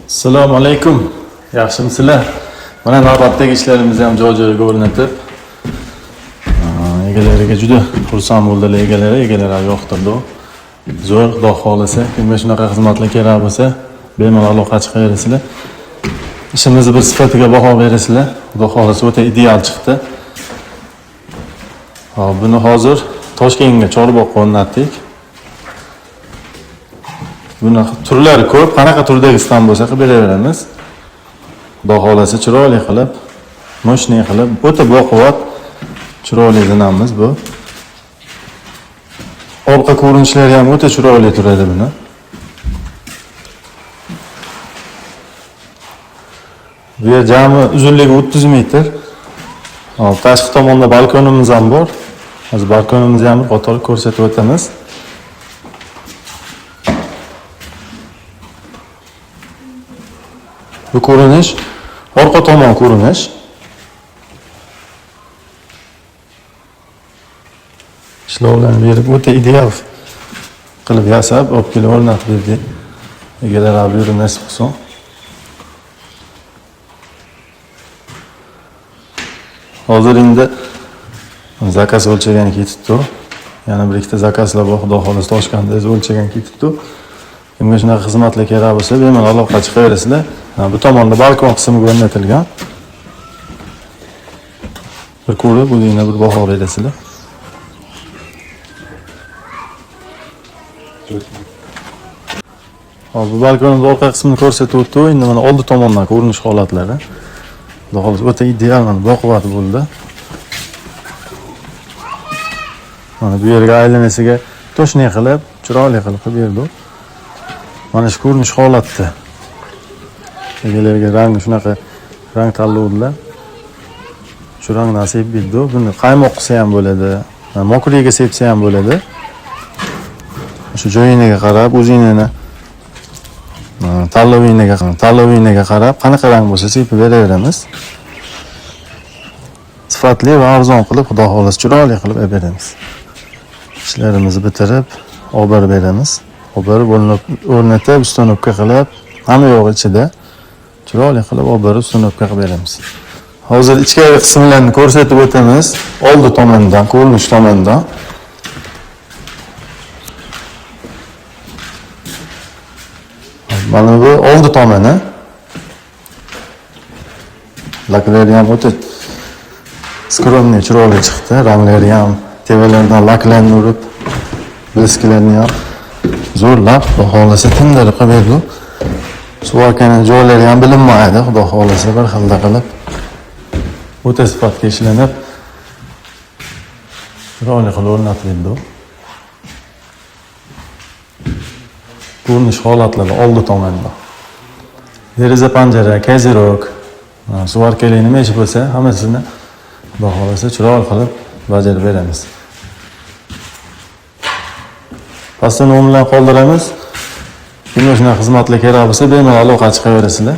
Assalomu alaykum. Yaxshimisizlar? Mana navbatdagi ishlarimizni ham joy-joyiga o'rnatib, egalariga juda xursand bo'ldilar egalari yoqtirdi. Zo'r, Xudo xolisa, kimga shunaqa xizmatlar kerak bo'lsa, bemalol aloqa chiqaverasizlar. İşimizni bir sifatiga baho berasizlar. Xudo xolisa o'ta ideal chiqdi. Hop, buni hozir Toshkentga Chorboqqa o'rnatdik. Buni turlari ko'p, qanaqa turdagi stam bo'lsa qilib beraveramiz. Xudo xolasa chiroyli qilib, mo'shni qilib, o'ta baquvvat chiroyli zinamiz bu. Orqa ko'rinishlari ham o'ta chiroyli turadi buni. Bu yer jami uzunligi 30 metr. Hop, tashqi tomonda balkonimiz ham bor. Hozir balkonimizni ham qator ko'rsatib o'tamiz. Bu ko'rinish, orqa tomon ko'rinish. Ishlovlarni berib o'ta ideal qilib yasab, olib kelib o'rnatib berdik. Egalar buyurib nasib qilsin. Hozir endi zakaz o'lchagan ketibdi. Yana bir ikkita zakazlar bor, Xudo xolasa Toshkentda o'lchagan ketibdi. Kimga shunaqa xizmatlar kerak bo'lsa, bemalol aloqa chiqaverasizlar. Bu tomonda balkon qismi o'rnatilgan. Bir ko'rib, o'zingizga bir baho berasizlar. Hop, bu balkonning orqa qismini ko'rsatib o'tdim. Endi mana oldi tomondan ko'rinish holatlari. Xudo xolasa o'ta ideal, baquvvat bo'ldi. Mana bu yerga aylanasiga to'shni qilib, chiroyli qilib berdi. Mana shu ko'rinish holatda. Egalarga rangi shunaqa rang tanlovdilar. Shu rang nasib bildi. Buni qaymoq qilsa ham bo'ladi, mokriga sepsa ham bo'ladi. Shu joyiniga qarab, o'zingizning tanlovingiga qarab, qanaqa rang bo'lsa sepib beraveramiz. Sifatli va arzon qilib, Xudo xolasa chiroyli qilib beramiz. Ishlarimizni bitirib, olib borib beramiz. O'rnatib, ustanobga qilib, hamma yo'q ichida chiroyli qilib olib borib ustanobga qilib beramiz. Hozir ichkari qismlarni ko'rsatib o'tamiz. Oldi tomondan, ko'rinish tomondan. Mana bu oldi tomoni. Laklari ham o'ta skromniy, chiroyli chiqdi. Ranglari ham tevalardan laklarni urib, blisklarni ham zo'rlab, Xudo xolasa tindirib qilib berdi. Suvarkaning joylari ham bilinmaydi, Xudo xolasa bir xilda qilib o'ta sifatga ishlanib, chiroyli qilib o'rnatildi. Ko'rinish holatlari oldi tomonda. Deraza panjara, kazirok, suvarkalar nima ish bo'lsa, hammasini Xudo xolasa chiroyli qilib bajarib beramiz. Pastdan o'rndan qoldiramiz. Kimga shunaqa xizmatlar kerak bo'lsa, bemalol aloqa chiqaverasizlar.